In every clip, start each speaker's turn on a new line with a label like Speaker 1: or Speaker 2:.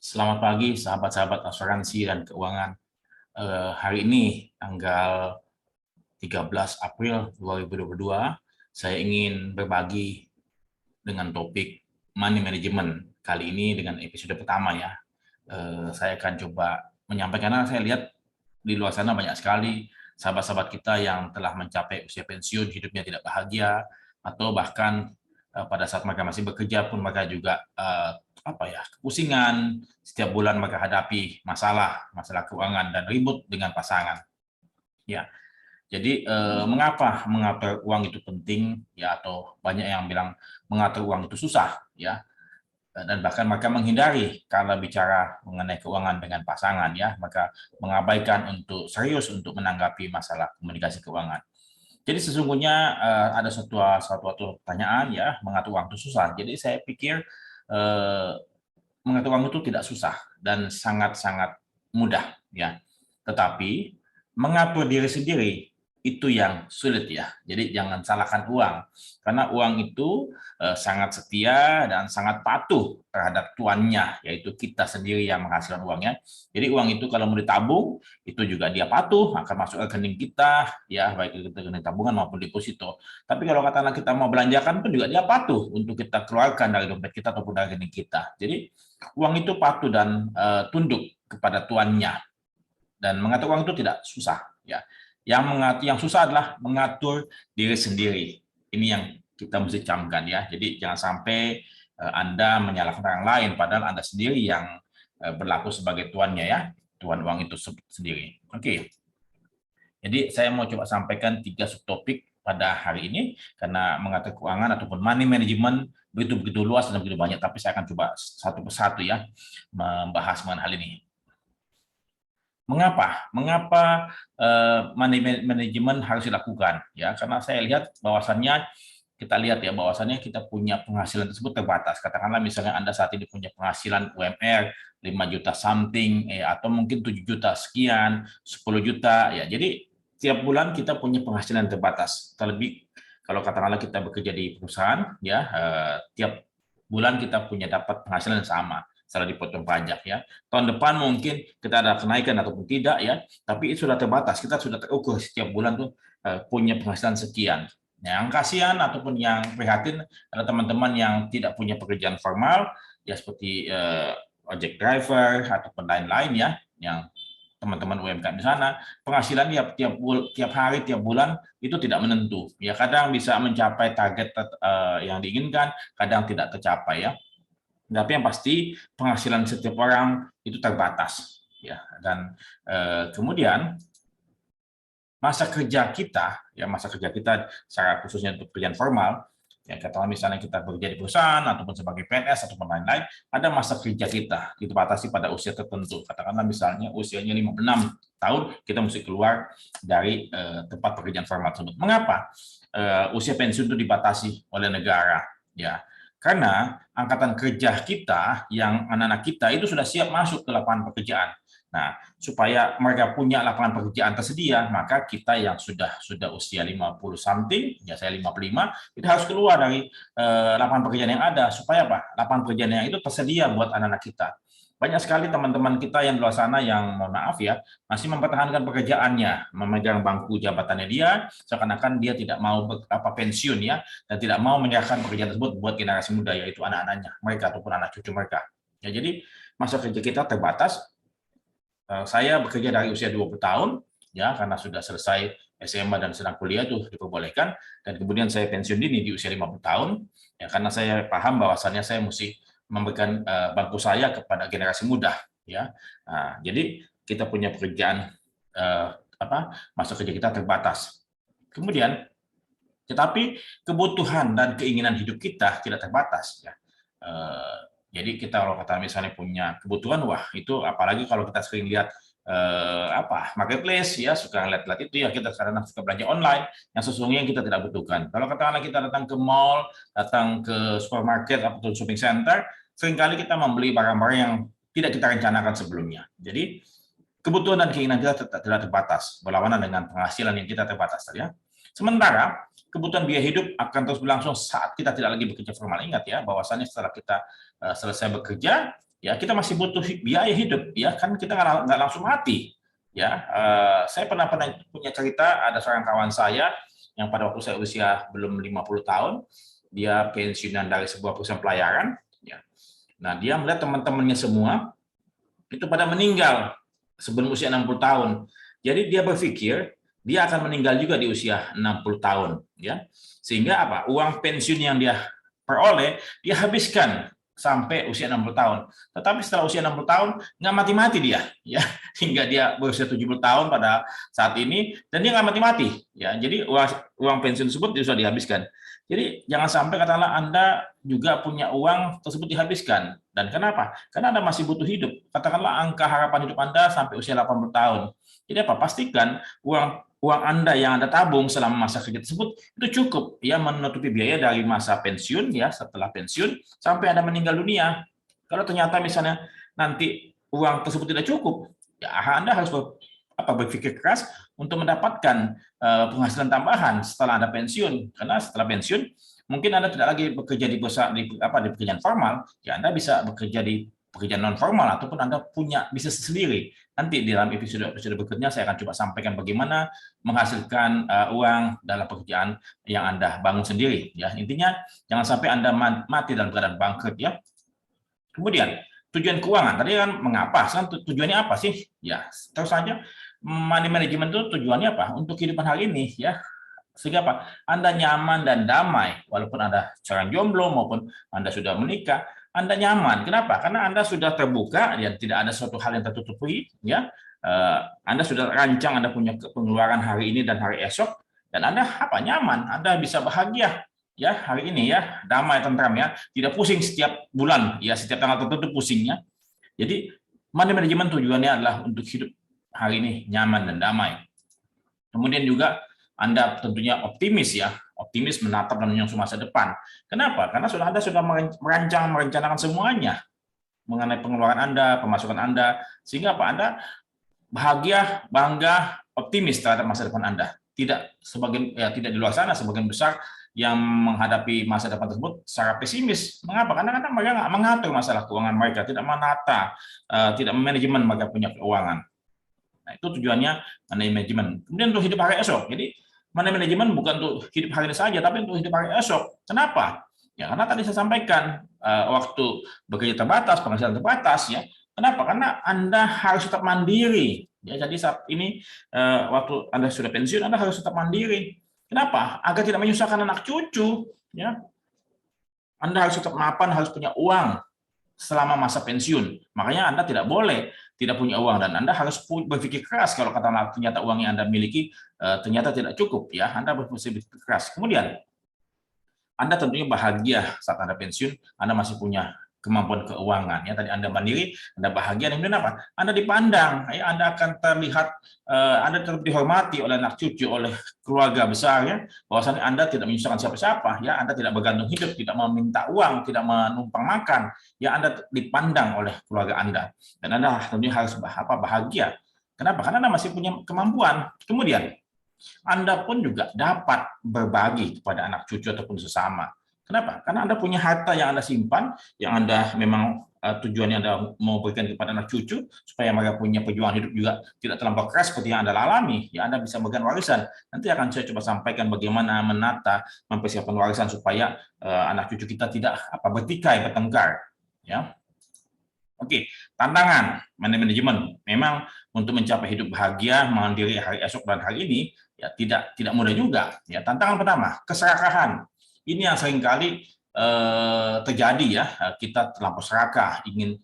Speaker 1: Selamat pagi, sahabat-sahabat asuransi dan keuangan. Hari ini, tanggal 13 April 2022, saya ingin berbagi dengan topik money management. Kali ini dengan episode pertama ya. Saya akan coba menyampaikan, karena saya lihat di luar sana banyak sekali sahabat-sahabat kita yang telah mencapai usia pensiun, hidupnya tidak bahagia, atau bahkan pada saat mereka masih bekerja pun mereka juga kepusingan, setiap bulan mereka hadapi masalah keuangan dan ribut dengan pasangan. Ya, jadi mengapa mengatur uang itu penting ya, atau banyak yang bilang mengatur uang itu susah ya, dan bahkan mereka menghindari kalau bicara mengenai keuangan dengan pasangan ya, maka mengabaikan untuk serius untuk menanggapi masalah komunikasi keuangan. Jadi sesungguhnya ada suatu pertanyaan ya, mengatur uang itu susah. Jadi saya pikir eh, mengatur uang itu tidak susah dan sangat-sangat mudah ya. Tetapi mengatur diri sendiri itu yang sulit ya. Jadi jangan salahkan uang, karena uang itu sangat setia dan sangat patuh terhadap tuannya, yaitu kita sendiri yang menghasilkan uangnya. Jadi uang itu kalau mau ditabung, itu juga dia patuh akan masuk ke rekening kita ya, baik itu rekening tabungan maupun deposito. Tapi kalau katakanlah kita mau belanjakan pun juga dia patuh untuk kita keluarkan dari dompet kita ataupun dari rekening kita. Jadi uang itu patuh dan tunduk kepada tuannya, dan mengatur uang itu tidak susah ya. Yang susah adalah mengatur diri sendiri. Ini yang kita mesti camkan ya. Jadi jangan sampai Anda menyalahkan orang lain padahal Anda sendiri yang berlaku sebagai tuannya ya, tuan uang itu sendiri. Oke. Jadi saya mau coba sampaikan 3 subtopik pada hari ini, karena mengatur keuangan ataupun money management begitu luas dan begitu banyak, tapi saya akan coba satu persatu ya membahas mengenai hal ini. Mengapa money management harus dilakukan? Ya, karena saya lihat bahwasannya kita punya penghasilan tersebut terbatas. Katakanlah misalnya Anda saat ini punya penghasilan UMR 5 juta something, atau mungkin 7 juta sekian, 10 juta. Ya, jadi tiap bulan kita punya penghasilan terbatas. Terlebih kalau katakanlah kita bekerja di perusahaan, ya tiap bulan kita punya dapat penghasilan yang sama setelah dipotong pajak ya. Tahun depan mungkin kita ada kenaikan ataupun tidak ya, tapi itu sudah terbatas. Kita sudah terukur setiap bulan tuh punya penghasilan sekian. Yang kasihan ataupun yang prihatin ada teman-teman yang tidak punya pekerjaan formal ya, seperti ojek driver ataupun lain-lain ya, yang teman-teman UMKM di sana, penghasilan tiap hari, tiap bulan itu tidak menentu. Ya, kadang bisa mencapai target yang diinginkan, kadang tidak tercapai ya. Tapi yang pasti penghasilan setiap orang itu terbatas ya. Dan kemudian masa kerja kita secara khususnya untuk pekerjaan formal ya, katakanlah misalnya kita bekerja di perusahaan ataupun sebagai PNS ataupun lain-lain, ada masa kerja kita dibatasi pada usia tertentu. Katakanlah misalnya usianya 56 tahun, kita mesti keluar dari tempat pekerjaan formal tersebut. Mengapa usia pensiun itu dibatasi oleh negara ya? Karena angkatan kerja kita, yang anak-anak kita itu sudah siap masuk ke lapangan pekerjaan. Nah, supaya mereka punya lapangan pekerjaan tersedia, maka kita yang sudah usia 50 something, ya saya 55, itu harus keluar dari lapangan pekerjaan yang ada. Supaya apa? Lapangan pekerjaan yang itu tersedia buat anak-anak kita. Banyak sekali teman-teman kita yang di luar sana yang, mohon maaf ya, masih mempertahankan pekerjaannya, memegang bangku jabatannya dia, seakan-akan dia tidak mau pensiun ya, dan tidak mau menyerahkan pekerjaan tersebut buat generasi muda, yaitu anak-anaknya mereka ataupun anak cucu mereka. Ya, jadi masa kerja kita terbatas. Saya bekerja dari usia 20 tahun ya, karena sudah selesai SMA dan sedang kuliah itu diperbolehkan, dan kemudian saya pensiun dini di usia 50 tahun ya, karena saya paham bahwasannya saya mesti memberikan bangku saya kepada generasi muda ya. Nah, jadi kita punya pekerjaan masa kerja kita terbatas. Kemudian tetapi kebutuhan dan keinginan hidup kita tidak terbatas ya. Jadi kita kalau kata misalnya punya kebutuhan, wah itu apalagi kalau kita sering lihat marketplace ya, suka lihat-lihat itu ya, kita kadang suka belanja online yang sesungguhnya kita tidak butuhkan. Kalau katakanlah kita datang ke mall, datang ke supermarket atau shopping center, seringkali kita membeli barang-barang yang tidak kita rencanakan sebelumnya. Jadi kebutuhan dan keinginan kita tidak terbatas, berlawanan dengan penghasilan yang kita terbatas ya. Sementara kebutuhan biaya hidup akan terus berlangsung saat kita tidak lagi bekerja formal. Ingat ya, bahwasannya setelah kita selesai bekerja, ya kita masih butuh biaya hidup, ya kan kita nggak langsung mati. Ya, saya pernah punya cerita, ada seorang kawan saya yang pada waktu saya usia belum 50 tahun, dia pensiunan dari sebuah perusahaan pelayaran. Ya. Nah, dia melihat teman-temannya semua itu pada meninggal sebelum usia 60 tahun. Jadi dia berpikir dia akan meninggal juga di usia 60 tahun. Ya. Sehingga apa? Uang pensiun yang dia peroleh, dia habiskan sampai usia 60 tahun. Tetapi setelah usia 60 tahun, nggak mati-mati dia. Ya. Hingga dia berusia 70 tahun pada saat ini, dan dia nggak mati-mati. Ya. Jadi uang pensiun tersebut sudah dihabiskan. Jadi jangan sampai katakanlah Anda juga punya uang tersebut dihabiskan. Dan kenapa? Karena Anda masih butuh hidup. Katakanlah angka harapan hidup Anda sampai usia 80 tahun. Jadi apa? Pastikan uang Anda yang Anda tabung selama masa kerja tersebut itu cukup ya menutupi biaya dari masa pensiun ya, setelah pensiun sampai Anda meninggal dunia. Kalau ternyata misalnya nanti uang tersebut tidak cukup, ya Anda harus berpikir keras untuk mendapatkan penghasilan tambahan setelah Anda pensiun. Karena setelah pensiun mungkin Anda tidak lagi bekerja di pekerjaan formal, ya Anda bisa bekerja di pekerjaan non formal ataupun Anda punya bisnis sendiri. Nanti di dalam episode berikutnya saya akan coba sampaikan bagaimana menghasilkan uang dalam pekerjaan yang Anda bangun sendiri. Ya, intinya jangan sampai Anda mati dalam keadaan bangkrut ya. Kemudian tujuan keuangan tadi kan mengapa? Tujuannya apa sih? Ya, terus saja money management itu tujuannya apa? Untuk kehidupan hari ini ya. Sehingga apa? Anda nyaman dan damai walaupun Anda seorang jomblo maupun Anda sudah menikah, Anda nyaman. Kenapa? Karena Anda sudah terbuka dan tidak ada suatu hal yang tertutupi ya. Anda sudah rancang Anda punya pengeluaran hari ini dan hari esok, dan Anda apa? Nyaman. Anda bisa bahagia ya hari ini ya, damai tentram ya, tidak pusing setiap bulan ya, setiap tanggal tertentu pusingnya. Jadi money management tujuannya adalah untuk hidup hari ini nyaman dan damai. Kemudian juga Anda tentunya optimis ya, optimis menatap dan menyongsong masa depan. Kenapa? Karena Anda sudah merencanakan semuanya mengenai pengeluaran Anda, pemasukan Anda, sehingga apa? Anda bahagia, bangga, optimis terhadap masa depan Anda. Tidak tidak di luar sana sebagian besar yang menghadapi masa depan tersebut secara pesimis. Mengapa? Karena mereka nggak mengatur masalah keuangan mereka, tidak menata, tidak manajemen mereka punya keuangan. Nah, itu tujuannya money management. Kemudian untuk hidup hari esok. Jadi money management bukan untuk hidup hari ini saja, tapi untuk hidup hari esok. Kenapa? Ya karena tadi saya sampaikan waktu bekerja terbatas, penghasilan terbatas ya. Kenapa? Karena Anda harus tetap mandiri. Ya, jadi saat ini waktu Anda sudah pensiun, Anda harus tetap mandiri. Kenapa? Agar tidak menyusahkan anak cucu. Ya, Anda harus tetap mapan, harus punya uang selama masa pensiun. Makanya Anda tidak boleh tidak punya uang, dan Anda harus berpikir keras kalau ternyata uang yang Anda miliki ternyata tidak cukup. Ya, Anda berpikir keras. Kemudian Anda tentunya bahagia saat Anda pensiun, Anda masih punya kemampuan keuangan. Ya, tadi Anda mandiri, Anda bahagia, dan kemudian apa? Anda dipandang, ya, Anda akan terlihat, Anda tetap dihormati oleh anak cucu, oleh keluarga besar, ya, bahwasanya Anda tidak menyusahkan siapa-siapa, ya, Anda tidak bergantung hidup, tidak meminta uang, tidak menumpang makan, ya, Anda dipandang oleh keluarga Anda, dan Anda tentunya harus bahagia. Kenapa? Karena Anda masih punya kemampuan. Kemudian Anda pun juga dapat berbagi kepada anak cucu ataupun sesama. Kenapa? Karena Anda punya harta yang Anda simpan, yang Anda memang tujuannya Anda mau berikan kepada anak cucu, supaya mereka punya perjuangan hidup juga tidak terlampau keras seperti yang Anda alami. Ya, Anda bisa memberikan warisan. Nanti akan saya coba sampaikan bagaimana menata, mempersiapkan warisan supaya anak cucu kita tidak bertikai, bertengkar. Ya. Oke, tantangan manajemen. Memang untuk mencapai hidup bahagia, mandiri hari esok dan hari ini, ya tidak mudah juga. Ya, tantangan pertama, keserakahan. Ini yang seringkali terjadi ya, kita terlampau serakah, ingin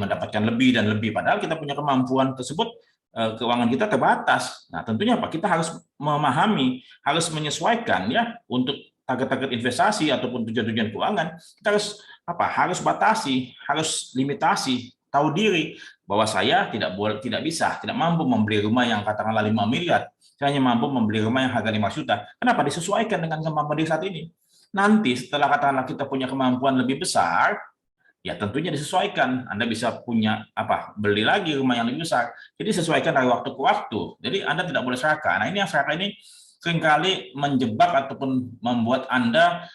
Speaker 1: mendapatkan lebih dan lebih, padahal kita punya kemampuan tersebut, keuangan kita terbatas. Nah, tentunya kita harus memahami, harus menyesuaikan ya untuk target-target investasi ataupun tujuan-tujuan keuangan. Kita harus batasi, harus limitasi, tahu diri bahwa saya tidak mampu membeli rumah yang katakanlah 5 miliar. Saya hanya mampu membeli rumah yang harga 5 juta. Kenapa? Disesuaikan dengan kemampuan diri saat ini. Nanti setelah katakanlah kita punya kemampuan lebih besar, ya tentunya disesuaikan. Anda bisa beli lagi rumah yang lebih besar. Jadi sesuaikan dari waktu ke waktu. Jadi Anda tidak boleh serakah. Nah, ini yang serakah ini seringkali menjebak ataupun membuat Anda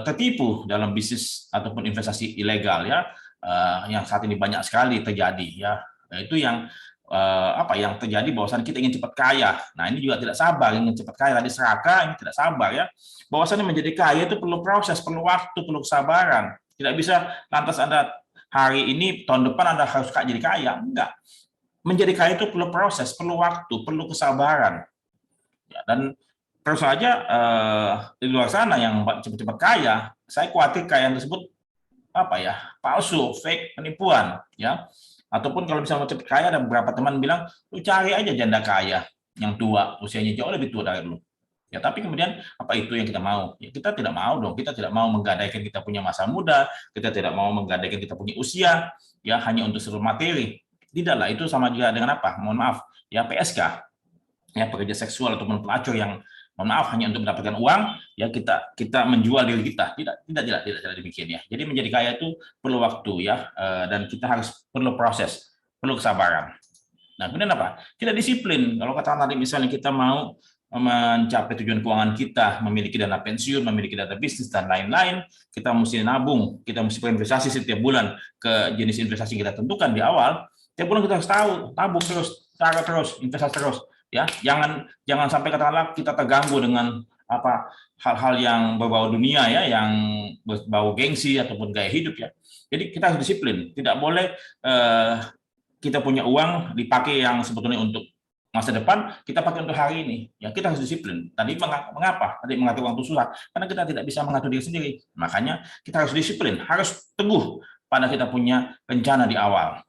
Speaker 1: tertipu dalam bisnis ataupun investasi ilegal ya. yang saat ini banyak sekali terjadi ya. Nah, itu yang yang terjadi bahwasannya kita ingin cepat kaya. Nah, ini juga tidak sabar ingin cepat kaya, tadi serakah, ini tidak sabar ya. Bahwasannya menjadi kaya itu perlu proses, perlu waktu, perlu kesabaran. Tidak bisa lantas Anda hari ini, tahun depan Anda harus jadi kaya. Enggak. Menjadi kaya itu perlu proses, perlu waktu, perlu kesabaran. Ya, dan terus saja di luar sana yang cepat-cepat kaya, saya khawatir kekayaan tersebut palsu, fake, penipuan, ya. Ataupun kalau misalnya mau cepat kaya, ada beberapa teman bilang, lu cari aja janda kaya yang tua, usianya jauh lebih tua dari lu. Ya, tapi kemudian apa itu yang kita mau? Ya, kita tidak mau dong. Kita tidak mau menggadaikan kita punya masa muda, kita tidak mau menggadaikan kita punya usia, ya hanya untuk seluruh materi. Tidaklah, itu sama juga dengan apa? Mohon maaf, ya PSK, ya pekerja seksual ataupun pelacur yang mohon maaf hanya untuk mendapatkan uang, ya kita menjual diri kita. Tidak demikian ya. Jadi menjadi kaya itu perlu waktu ya, dan kita harus perlu proses, perlu kesabaran. Nah, kemudian apa? Kita disiplin. Kalau kata tadi misalnya kita mau mencapai tujuan keuangan kita, memiliki dana pensiun, memiliki dana bisnis dan lain-lain, kita mesti nabung, kita mesti berinvestasi setiap bulan ke jenis investasi yang kita tentukan di awal. Setiap bulan kita harus tahu, tabung terus, cara terus, investasi terus, ya. Jangan sampai katakanlah kita terganggu dengan hal-hal yang berbau dunia ya, yang berbau gengsi ataupun gaya hidup ya. Jadi kita harus disiplin, tidak boleh kita punya uang dipakai yang sebetulnya untuk masa depan, kita pakai untuk hari ini. Ya, kita harus disiplin. Tadi mengapa? Tadi mengatur waktu susah. Karena kita tidak bisa mengatur diri sendiri. Makanya kita harus disiplin, harus teguh pada kita punya rencana di awal.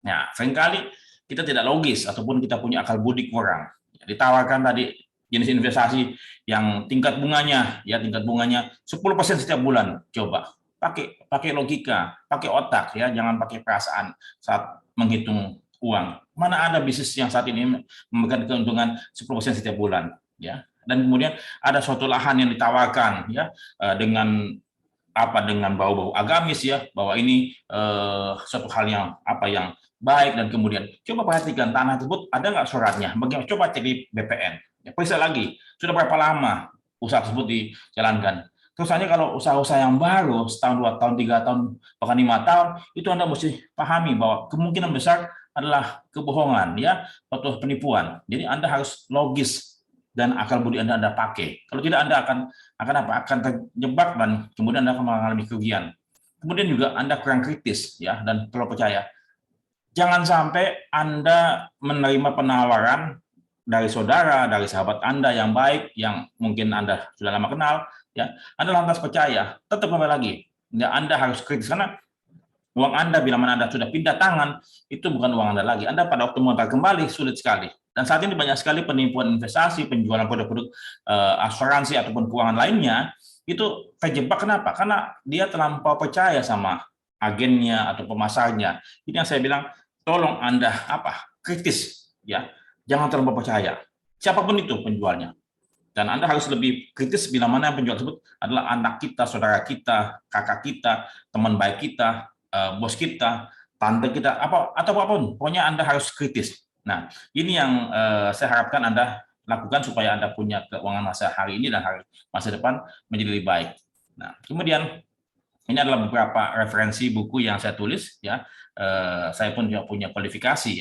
Speaker 1: Nah, seringkali kita tidak logis ataupun kita punya akal budi kurang. Ditawarkan tadi jenis investasi yang tingkat bunganya 10% setiap bulan. Coba pakai logika, pakai otak ya, jangan pakai perasaan saat menghitung uang. Mana ada bisnis yang saat ini memberikan keuntungan 10% setiap bulan ya. Dan kemudian ada suatu lahan yang ditawarkan ya, dengan bau-bau agamis ya, bahwa ini suatu hal yang yang baik, dan kemudian coba perhatikan tanah tersebut ada nggak suratnya, bagaimana, coba cek di BPN, ya, periksa lagi sudah berapa lama usaha tersebut dijalankan. Terus hanya kalau usaha-usaha yang baru setahun, 2 tahun, 3 tahun, bahkan 5 tahun, itu Anda mesti pahami bahwa kemungkinan besar adalah kebohongan ya, atau penipuan. Jadi Anda harus logis dan akal budi Anda pakai. Kalau tidak Anda akan terjebak dan kemudian Anda akan mengalami kerugian. Kemudian juga Anda kurang kritis ya, dan perlu percaya. Jangan sampai Anda menerima penawaran dari saudara, dari sahabat Anda yang baik, yang mungkin Anda sudah lama kenal, ya, Anda lantas percaya, tetap kembali lagi. Ya, Anda harus kritis, karena uang Anda bila mana Anda sudah pindah tangan, itu bukan uang Anda lagi. Anda pada waktu mau kembali sulit sekali. Dan saat ini banyak sekali penipuan investasi, penjualan produk-produk asuransi ataupun keuangan lainnya, itu terjebak. Kenapa? Karena dia terlampau percaya sama agennya atau pemasarnya. Ini yang saya bilang, tolong Anda kritis ya. Jangan terlalu percaya. Siapapun itu penjualnya. Dan Anda harus lebih kritis bila mana penjual tersebut adalah anak kita, saudara kita, kakak kita, teman baik kita, bos kita, tante kita, atau apapun. Pokoknya Anda harus kritis. Nah, ini yang saya harapkan Anda lakukan supaya Anda punya keuangan masa hari ini dan masa depan menjadi lebih baik. Nah, kemudian ini adalah beberapa referensi buku yang saya tulis ya. Saya pun juga punya kualifikasi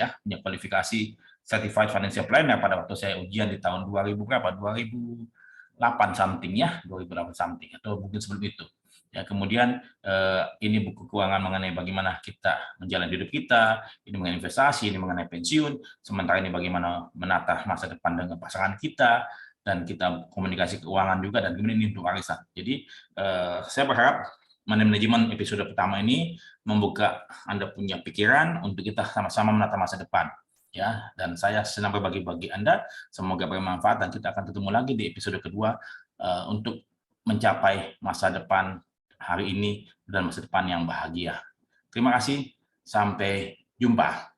Speaker 1: Certified Financial Planner pada waktu saya ujian di tahun 2008 something ya, 2008 something atau mungkin sebelum itu. Ya, kemudian ini buku keuangan mengenai bagaimana kita menjalani hidup kita, ini mengenai investasi, ini mengenai pensiun, sementara ini bagaimana menata masa depan dengan pasangan kita, dan kita komunikasi keuangan juga, dan kemudian ini untuk warisan. Jadi saya berharap manajemen episode pertama ini membuka Anda punya pikiran untuk kita sama-sama menata masa depan. Ya, dan saya senang berbagi Anda, semoga bermanfaat, dan kita akan ketemu lagi di episode kedua untuk mencapai masa depan hari ini dan masa depan yang bahagia. Terima kasih, sampai jumpa.